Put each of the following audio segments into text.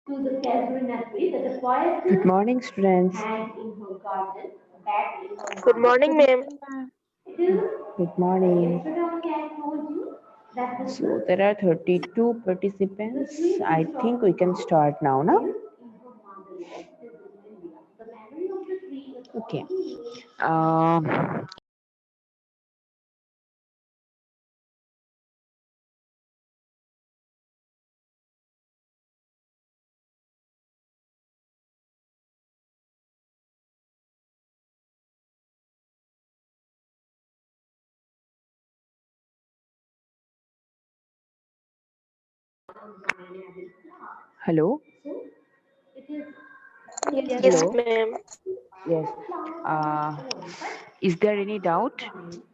to the casuarina tree that the Good poetess morning, students. had in her garden, back in her Good mother's. morning, Good ma'am. morning, ma'am. It is Good morning. yesterday only I told you that So there are 32 the participants. tree I she's think talking we can about start now, no? is in her motherland. It is in India. The memory of the tree is Okay. also used. Um, Hello. It is Yes, Yes, Hello. ma'am. ma'am. Yes. Uh, is there any doubt?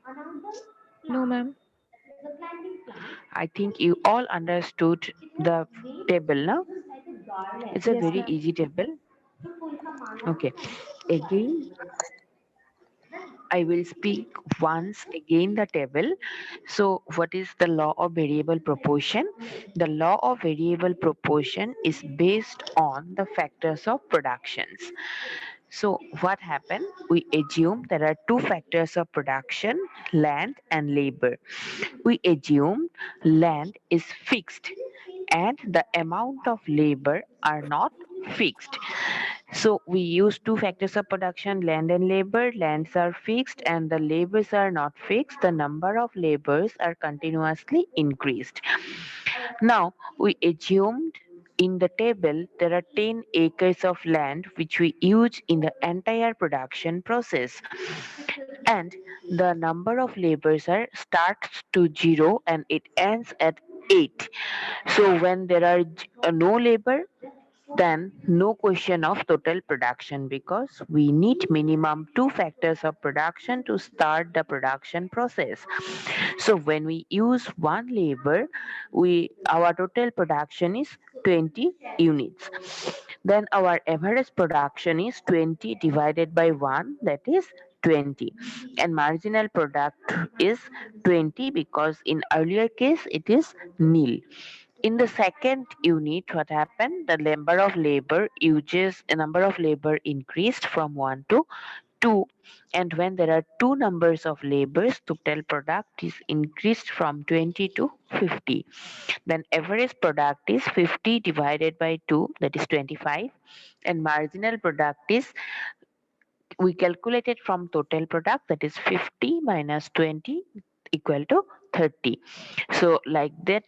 another No, plant, ma'am. the planting plant. I think you all understood It was the made table, no? just like a garland It's a Yes, very ma'am. easy table. to fulfill Okay. the Again, I will speak once again the table. So, what is the law of variable proportion? The law of variable proportion is based on the factors of productions. So, what happened? We assume there are two factors of production, land and labor. We assume land is fixed and the amount of labor are not fixed. So we use two factors of production, land and labor. Lands are fixed and the labors are not fixed. The number of labors are continuously increased. Now we assumed in the table there are 10 acres of land which we use in the entire production process, and the number of labors are starts to 0 and it ends at 8. So when there are no labor, then no question of total production, because we need minimum two factors of production to start the production process. So when we use one labor, we our total production is 20 units. Then our average production is 20 divided by 1, that is 20, and marginal product is 20 because in earlier case it is nil. In the second unit, what happened? The number of labor increased from 1 to 2, and when there are two numbers of labors, total product is increased from 20 to 50. Then average product is 50 divided by 2, that is 25, and marginal product is, we calculated from total product, that is 50 minus 20 equal to 30. So like that,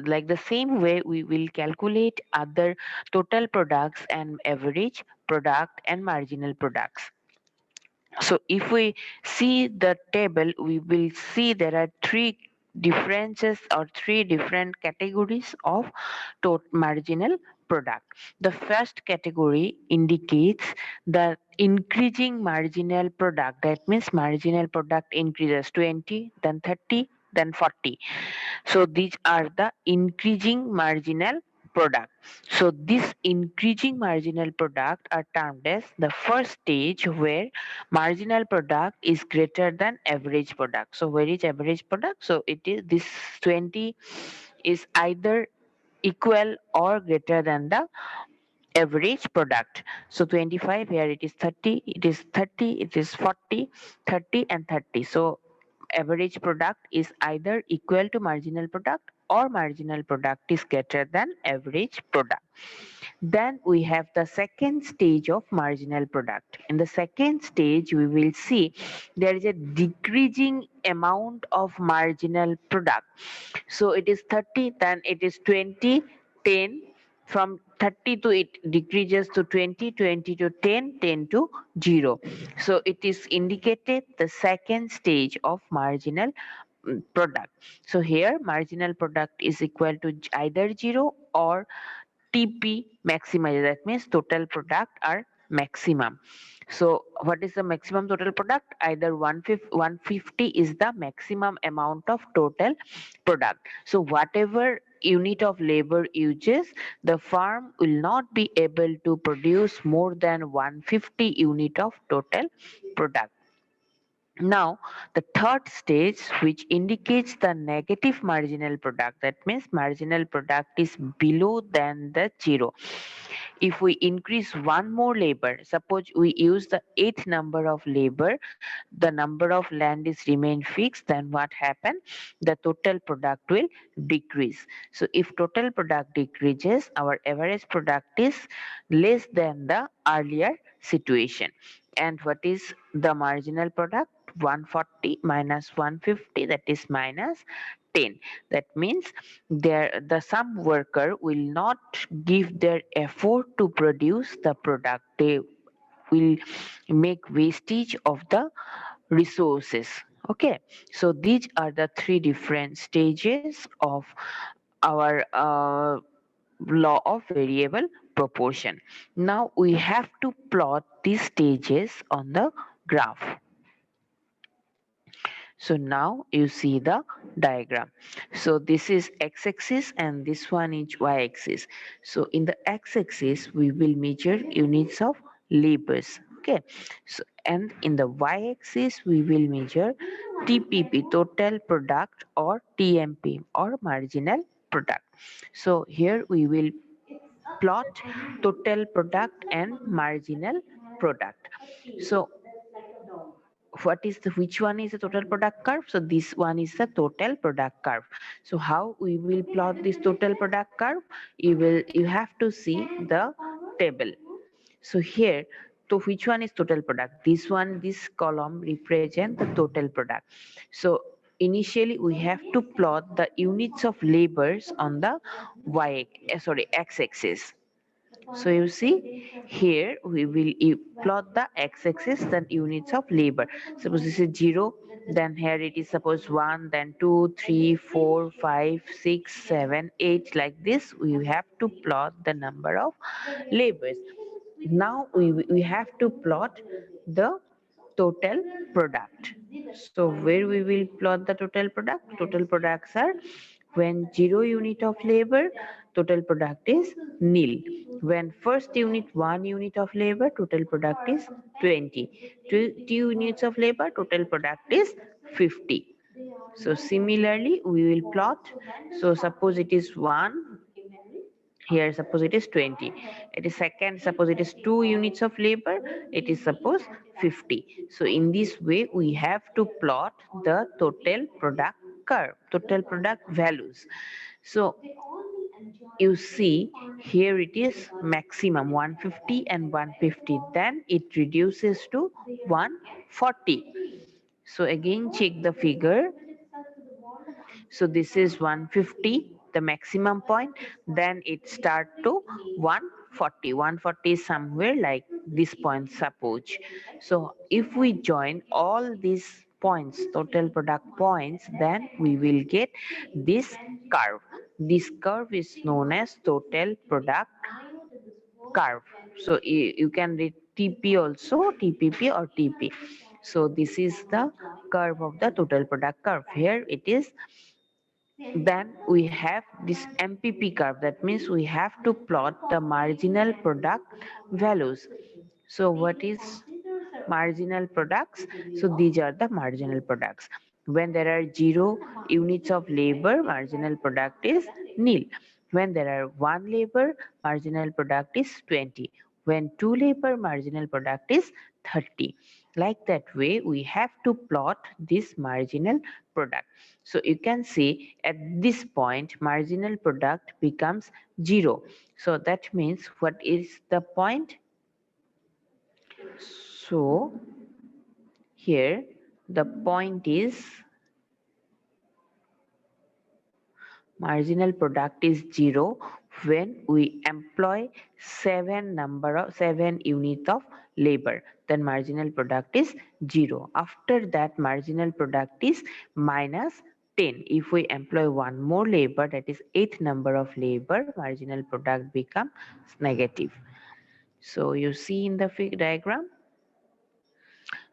like the same way we will calculate other total products and average product and marginal products. So if we see the table, we will see there are three differences or three different categories of marginal product. The first category indicates the increasing marginal product. That means marginal product increases 20, then 30, then 40. So these are the increasing marginal product. So this increasing marginal product are termed as the first stage, where marginal product is greater than average product. So where is average product? So it is this 20 is either equal or greater than the average product. So 25, here it is 30, it is 30, it is 40, 30 and 30. So average product is either equal to marginal product or marginal product is greater than average product. Then we have the second stage of marginal product. In the second stage, we will see there is a decreasing amount of marginal product. So it is 30, then it is 20, 10. From 30 to it decreases to 20, 20 to 10, 10 to 0. So it is indicated the second stage of marginal product. So here marginal product is equal to either 0 or TP maximizer. That means total product are maximum. So what is the maximum total product? Either 150 is the maximum amount of total product. So whatever unit of labor uses, the farm will not be able to produce more than 150 unit of total product. Now, the third stage, which indicates the negative marginal product, that means marginal product is below than the 0. If we increase one more labor, suppose we use the eighth number of labor, the number of land is remain fixed, then what happen? The total product will decrease. So if total product decreases, our average product is less than the earlier situation. And what is the marginal product? 140 minus 150, that is minus 10. That means the some worker will not give their effort to produce the product. They will make wastage of the resources. Okay, so these are the three different stages of our law of variable proportion. Now we have to plot these stages on the graph. So now you see the diagram. So this is x-axis and this one is y-axis. So in the x-axis we will measure units of labors. Okay. So and in the y-axis we will measure TPP, total product, or TMP, or marginal product. So here we will plot total product and marginal product. So what is the which one is the total product curve? So this one is the total product curve. So how we will plot this total product curve? You have to see the table. So here, so which one is total product? This one, this column represent the total product. So initially we have to plot the units of labors on the x-axis. So you see here we will plot the x-axis, then units of labor. Suppose this is 0, then here it is suppose 1, then 2, 3, 4, 5, 6, 7, 8, like this. We have to plot the number of labors. Now we have to plot the total product. So where we will plot the total product? Total products are when 0 unit of labor, total product is nil. When first unit 1 unit of labor, total product is 20. 2 units of labor, total product is 50. So similarly we will plot. So suppose it is 1, here suppose it is 20. It is second, suppose it is 2 units of labor, it is suppose 50. So in this way we have to plot the total product curve, total product values. So you see here it is maximum 150 and 150, then it reduces to 140. So again check the figure. So this is 150, the maximum point, then it start to 140. 140 is somewhere like this point, suppose. So if we join all these points, total product points, then we will get this curve. This curve is known as total product curve. So you can read TP also, TPP or TP. So this is the curve of the total product curve. Here it is. Then we have this MPP curve. That means we have to plot the marginal product values. So what is marginal products? So these are the marginal products. When there are 0 units of labor, marginal product is nil. When there are 1 labor, marginal product is 20. When 2 labor, marginal product is 30. Like that way we have to plot this marginal product. So you can see at this point marginal product becomes 0. So that means what is the point? So here the point is marginal product is 0 when we employ 7 unit of labor, then marginal product is 0. After that marginal product is minus 10. If we employ one more labor, that is 8th number of labor, marginal product becomes negative. So you see in the diagram.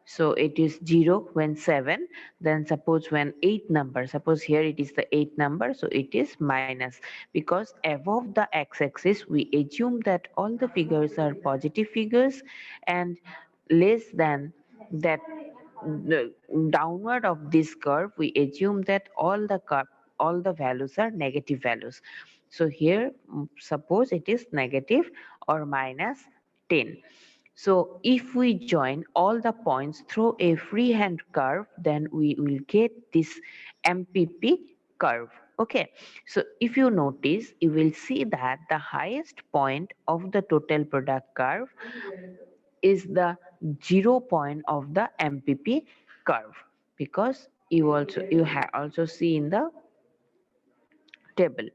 So it is 0 when 7, then suppose when 8 number, suppose here it is the 8 number, so it is minus, because above the x-axis we assume that all the figures are positive figures, and less than that, the downward of this curve we assume that all the values are negative values. So here, suppose it is negative or minus 10. So if we join all the points through a freehand curve, then we will get this MPP curve. Okay, so if you notice, you will see that the highest point of the total product curve is the 0 point of the MPP curve, because you have also see in the table.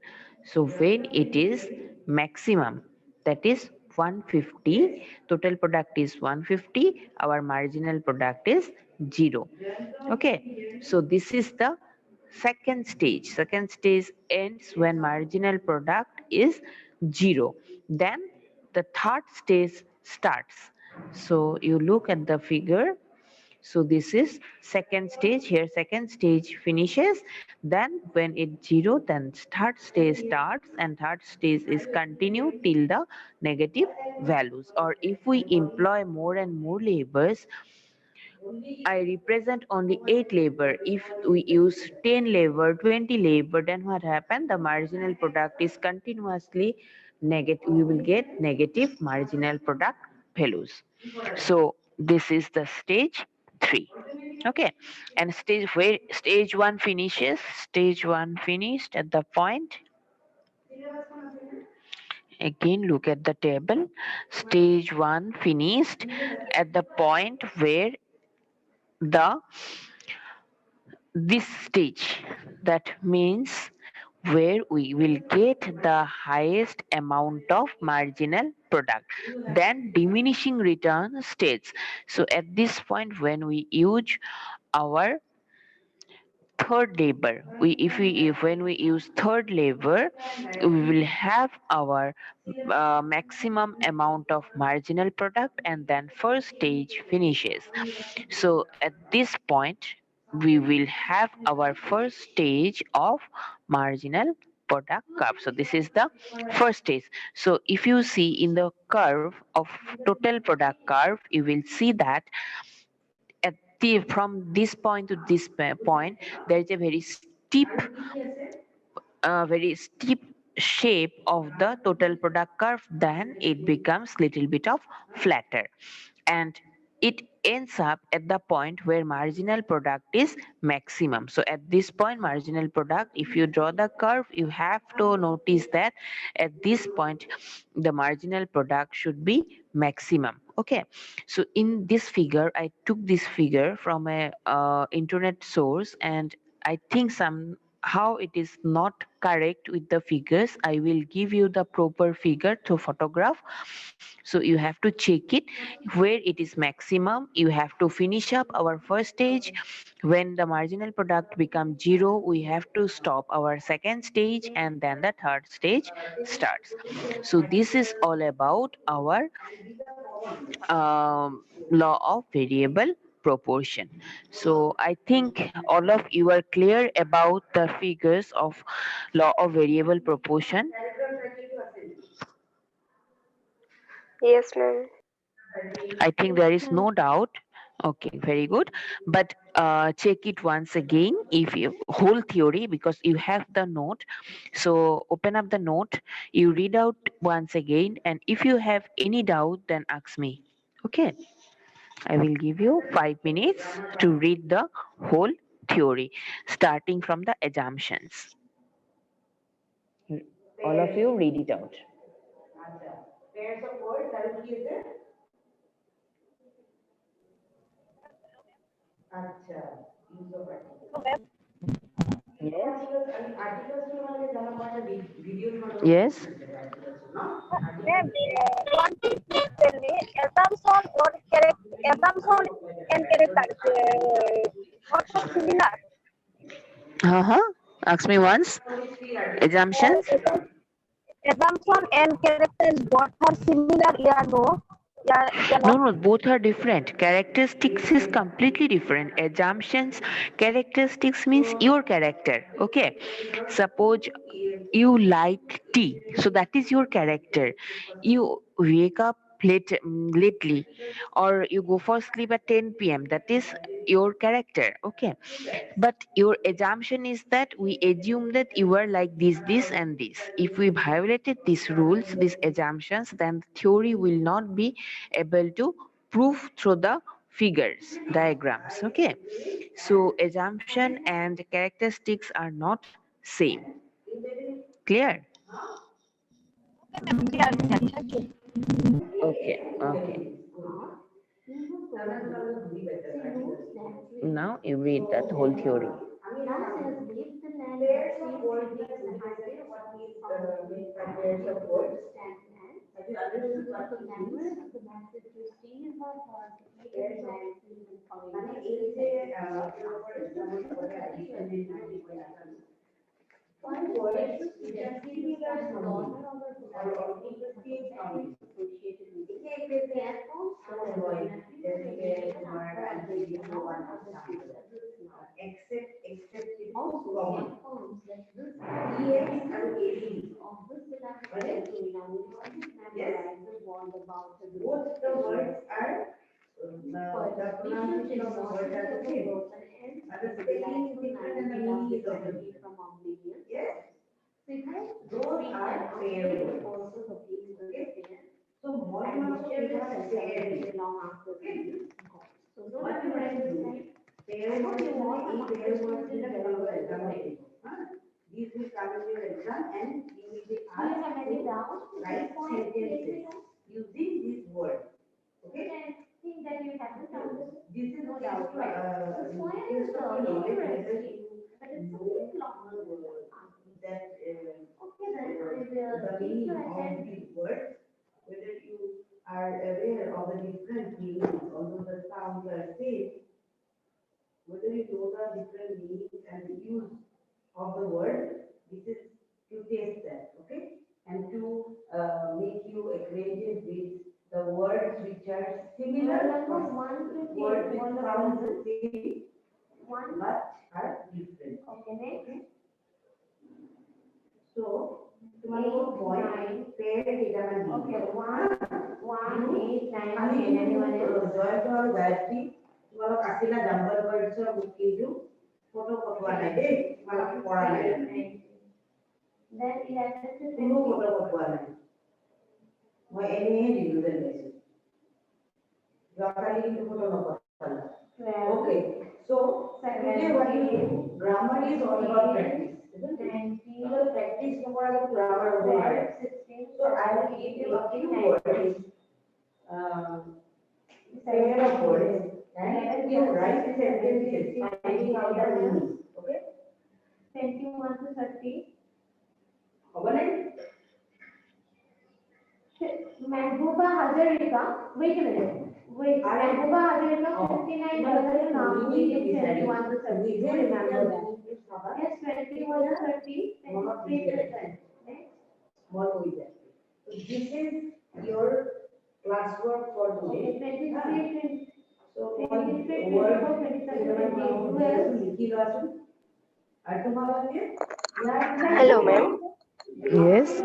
So when it is maximum, that is 150, total product is 150, our marginal product is 0. Okay, so this is the second stage. Second stage ends when marginal product is 0. Then the third stage starts. So you look at the figure. So this is second stage. Here second stage finishes. Then when it's 0, then third stage starts, and third stage is continue till the negative values. Or if we employ more and more labors, I represent only 8 labor. If we use 10 labor, 20 labor, then what happens? The marginal product is continuously negative. We will get negative marginal product values. So this is the stage 3. Okay, and stage 1 finishes. Stage 1 finished at the point. Again, look at the table. Stage 1 finished at the point where the this stage, that means where we will get the highest amount of marginal product, then diminishing return stage. So at this point, when we use our third labor, if when we use third labor, we will have our maximum amount of marginal product, and then first stage finishes. So at this point, we will have our first stage of marginal product curve. So this is the first stage. So if you see in the curve of total product curve, you will see that at from this point to this point, there is a very steep shape of the total product curve. Then it becomes little bit of flatter, and it ends up at the point where marginal product is maximum. So at this point, marginal product, if you draw the curve, you have to notice that at this point the marginal product should be maximum. Okay, so in this figure, I took this figure from a internet source, and I think somehow it is not correct with the figures. I will give you the proper figure to photograph. So you have to check it where it is maximum. You have to finish up our first stage. When the marginal product becomes 0, we have to stop our second stage, and then the third stage starts. So this is all about our law of variable proportion. So I think all of you are clear about the figures of law of variable proportion. Yes, ma'am. I think there is no doubt. Okay, very good. But check it once again if you whole theory, because you have the note. So open up the note, you read out once again, and if you have any doubt, then ask me. Okay, I will give you 5 minutes to read the whole theory, starting from the assumptions. All of you read it out. Pairs of words, that will be there. अच्छा, use of articles. Yes. Articles to हमारे ज़्यादा पढ़ना videos Yes. no? Ma'am, one thing please tell me, assumption or assumption and character, what are similar? Ask me once. Assumptions. Assumption and characters both are similar, yeah, no? Yeah, No, not. no, both are different. Characteristics is completely different. Assumptions, characteristics means your character. Okay. Suppose you like tea, so that is your character. You wake up, lately, or you go for sleep at 10 p.m. That is your character. Okay, but your assumption is that we assume that you are like this and this. If we violated these rules, these assumptions, then the theory will not be able to prove through the figures, diagrams. Okay, so assumption and characteristics are not same. Clear? Okay, okay. Now you read that whole theory. Hello, ma'am. Yes.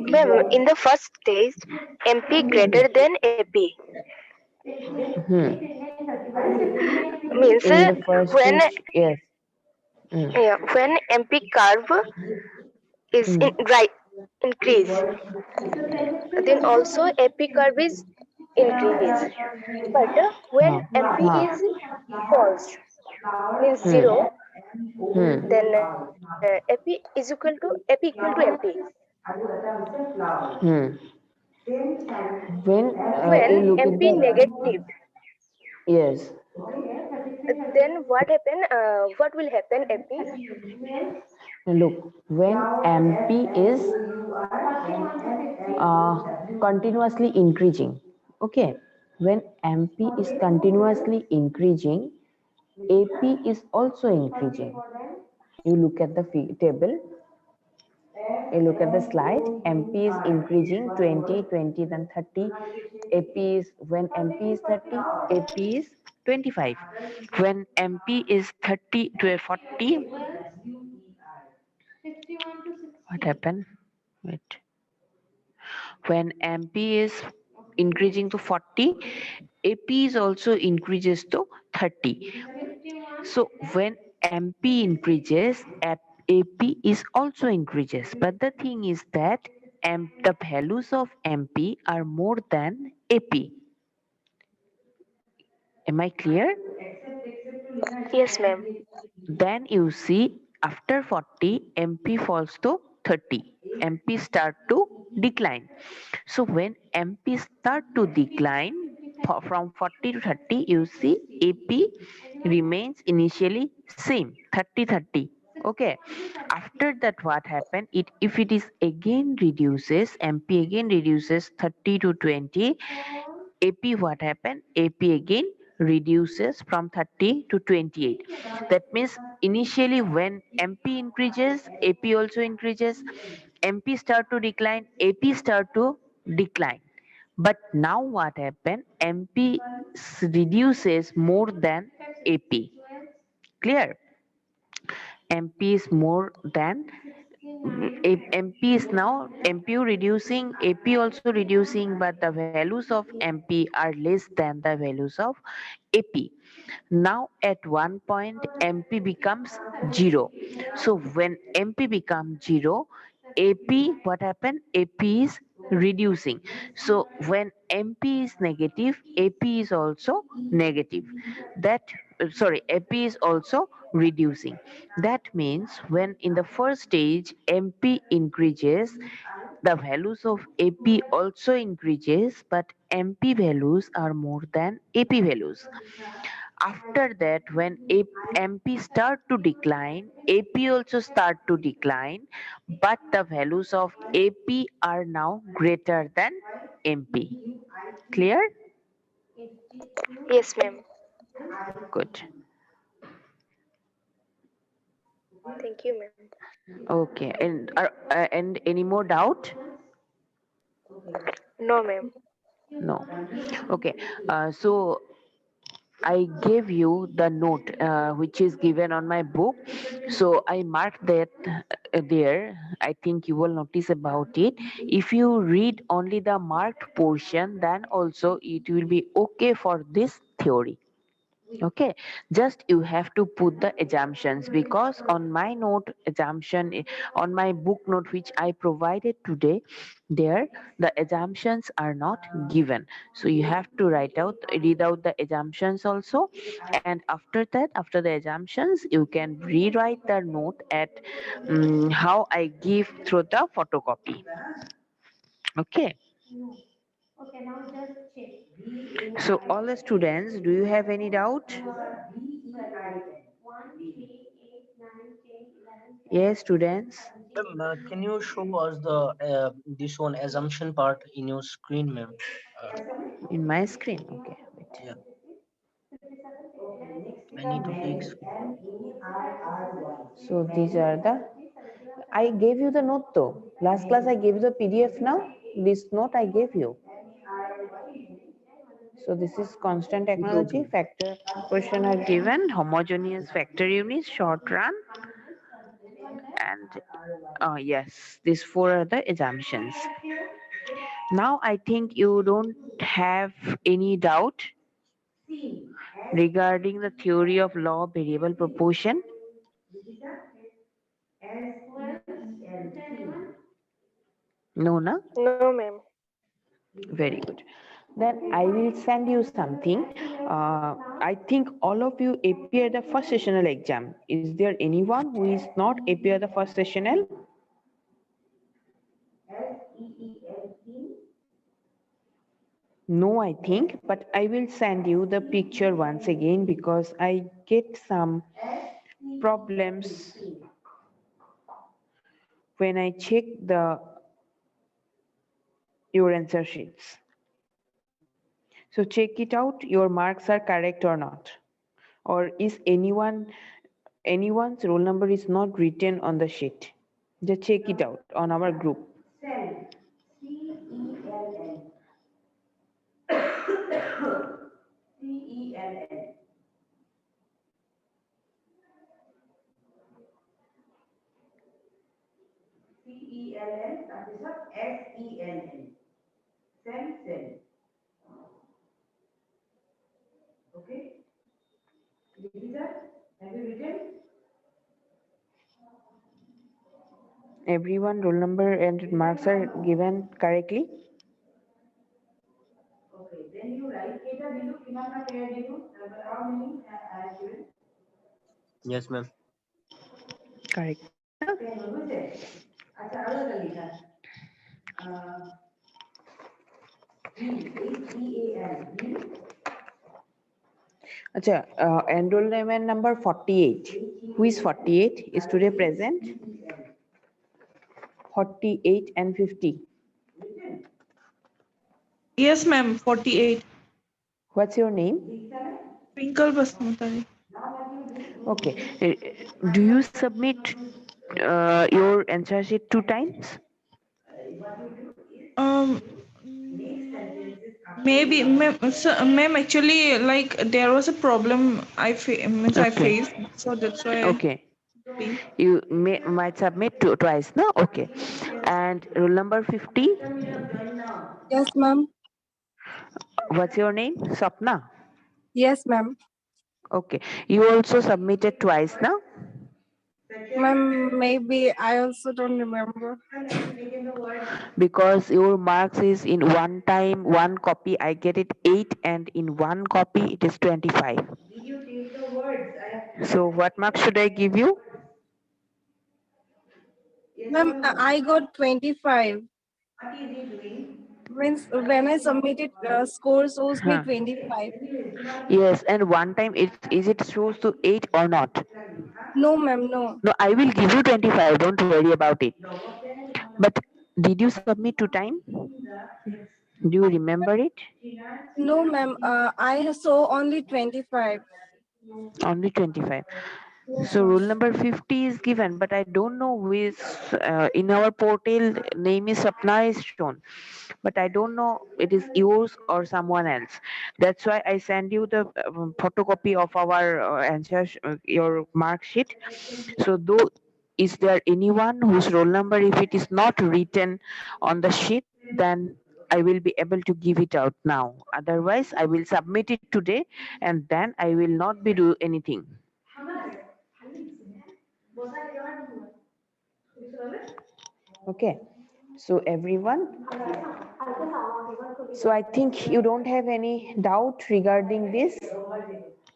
Ma'am, in the first test, MP greater than AP Hmm. means In the first when test, yes. Hmm. when MP curve is Hmm. right increase, then also AP curve is increase. But when Huh. MP Huh. is false, means Hmm. zero, Hmm. then AP equal to MP. Hmm. When you When look at MP the, negative, yes. then what happen? What will happen? MP Look, when MP is continuously increasing, okay, when MP is continuously increasing, AP is also increasing. You look at the table, you look at the slide, MP is increasing 20, 20, then 30. AP is, when MP is 30, AP is 25. When MP is 30 to 40, what happened? Wait. when MP is increasing to 40, AP is also increases to 30. So when MP increases, AP is also increases. But the thing is that the values of MP are more than AP. Am I clear? Yes, ma'am. Then you see after 40, MP falls to 30. MP start to decline. So when MP start to decline from 40 to 30, you see AP remains initially same 30-30. Okay. After that, what happened? If it is again reduces, MP again reduces 30 to 20. AP what happened? AP again reduces from 30 to 28. That means initially when MP increases, AP also increases. MP start to decline, AP start to decline. But now what happened? MP reduces more than AP. Clear? MP is more than MP is now MPU reducing, AP also reducing, but the values of MP are less than the values of AP. Now at one point MP becomes 0. So when MP becomes 0, AP what happened? AP is reducing. So when MP is negative, AP is also negative. That sorry, AP is also reducing. That means when in the first stage MP increases, the values of AP also increases, but MP values are more than AP values. After that, when MP start to decline, AP also start to decline, but the values of AP are now greater than MP. Clear? Yes, ma'am. Good. Thank you, ma'am. Okay. And any more doubt? No, ma'am. No. Okay. So I gave you the note which is given on my book. So I marked that there. I think you will notice about it. If you read only the marked portion, then also it will be okay for this theory. Okay, just you have to put the assumptions, because on my note assumption on my book note which I provided today, there the assumptions are not given. So you have to read out the assumptions also, and after that, after the assumptions, you can rewrite the note at how I give through the photocopy. Okay. Okay, now just check. So all the students, do you have any doubt? 1, 3, 8, 9, 10, 11, 12, Yes, students. 13, Can you show us the this one assumption part in your screen, ma'am? Uh, In my screen. Okay, wait. yeah, I need to take. So these are the. I gave you the note though. Last class I gave you the PDF now. This note I gave you. So this is constant Okay, technology. okay. Factor question are given. Homogeneous factor units, short run, and yes, these four are the assumptions. Now I think you don't have any doubt regarding the theory of law of variable proportion. No, na? No, ma'am. Very good. Then I will send you something. I think all of you appear the first sessional exam. Is there anyone who is not appear the first sessional? No, I think, but I will send you the picture once again because I get some problems when I check the your answer sheets. So check it out, your marks are correct or not. Or is anyone's roll number is not written on the sheet? Just check it out on our group. same cell. Okay? Reader, have you written? Everyone roll number and marks are given correctly. Okay, then you write Keta Dilu, Kimana Kaya Dilu, how many given? Yes, ma'am. Correct. Then who is it? Acha, other Lisa. Heal, heal. Acha, enrollment number 48. Who is 48? Is today present? 48 and 50. Yes, ma'am. 48. What's your name? Twinkle Basmutari. Okay. Do you submit your answer sheet 2 times? Um, maybe, ma'am. So, ma'am, actually, like there was a problem I Okay. faced, so that's why. Okay. You might submit twice, no? Okay. And roll number 50. Yes, ma'am. What's your name? Sapna. Yes, ma'am. Okay. You also submitted twice, now? Ma'am, maybe I also don't remember. Because your marks is in one time, one copy, I get it 8, and in one copy it is 25. Did you take the words? So what marks should I give you? Ma'am, I got 25. What is he doing? Means when I submitted, score shows me Huh. 25. Yes, and one time is it shows to 8 or not? No, ma'am, no. No, I will give you 25. Don't worry about it. But did you submit 2 time? Do you remember it? No, ma'am. I saw only 25. Only 25. Yes, So ma'am. rule number 50 is given, but I don't know who is in our portal name is Sapna is shown, but I don't know it is yours or someone else. That's why I send you the photocopy of our answer, your mark sheet. So though is there anyone whose roll number, if it is not written on the sheet, then I will be able to give it out now. Otherwise, I will submit it today, and then I will not be do anything. Okay, so everyone, so I think you don't have any doubt regarding this,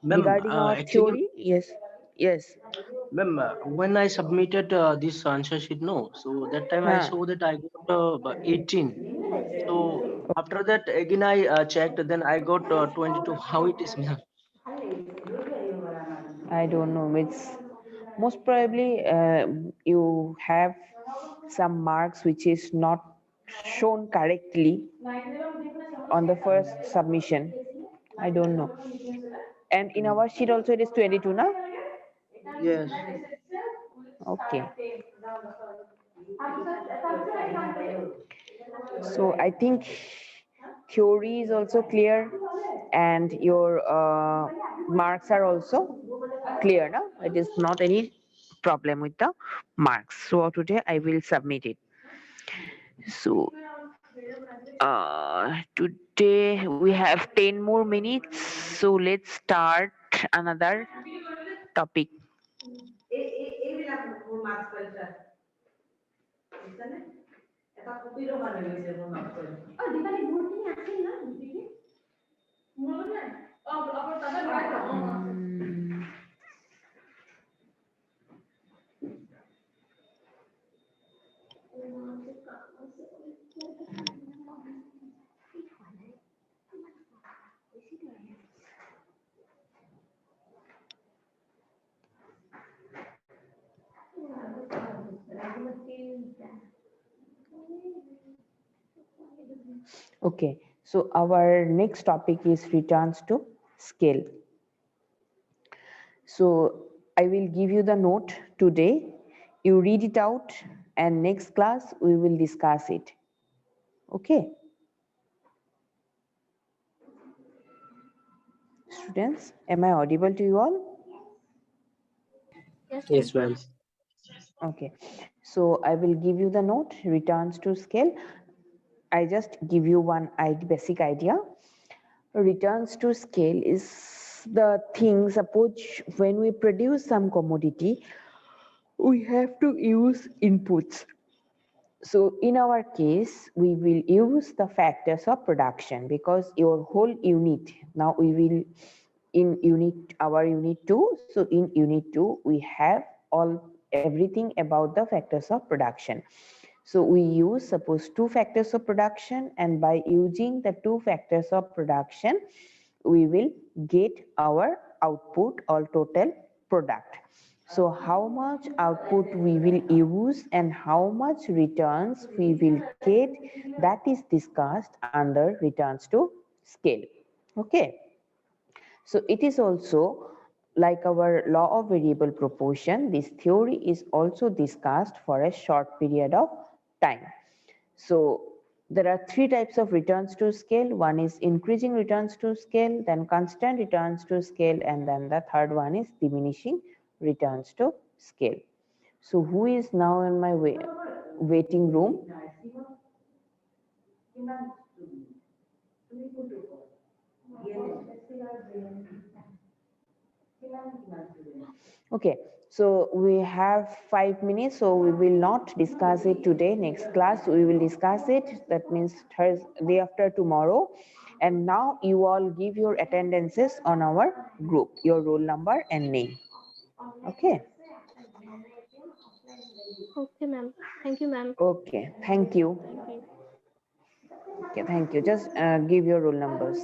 Ma'am, regarding our actually, theory. Yes, yes. ma'am, when I submitted this answer sheet, no. So that time I Huh. saw that I got 18. So after that, again I checked, then I got 22. How it is, ma'am? I don't know. It's most probably you have some marks which is not shown correctly on the first submission. I don't know. And in our sheet also it is 22 now. Yes. Okay. So I think theory is also clear, and your marks are also clear now. It is not any problem with the marks. So today I will submit it. So today we have 10 more minutes. So let's start another topic. Okay, so our next topic is returns to scale. So I will give you the note today. You read it out, and next class we will discuss it. Okay. Students, am I audible to you all? Yes, ma'am. Okay. So I will give you the note, returns to scale. I just give you one basic idea. Returns to scale is the thing, suppose when we produce some commodity, we have to use inputs. So in our case, we will use the factors of production because your whole unit, now we will in our unit 2. So in unit 2, we have everything about the factors of production. So we use suppose 2 factors of production, and by using the 2 factors of production, we will get our output or total product. So how much output we will use and how much returns we will get, that is discussed under returns to scale. Okay. So it is also like our law of variable proportion. This theory is also discussed for a short period of time. So there are 3 types of returns to scale. One is increasing returns to scale, then constant returns to scale, and then the third one is diminishing returns to scale. So who is now in my waiting room? Okay, so we have 5 minutes, so we will not discuss it today. Next class we will discuss it, that means Thursday after tomorrow. And now you all give your attendances on our group, your roll number and name. Okay. Okay, ma'am. Thank you, ma'am. Okay, thank you. Thank you. Okay, thank you. Just give your roll numbers.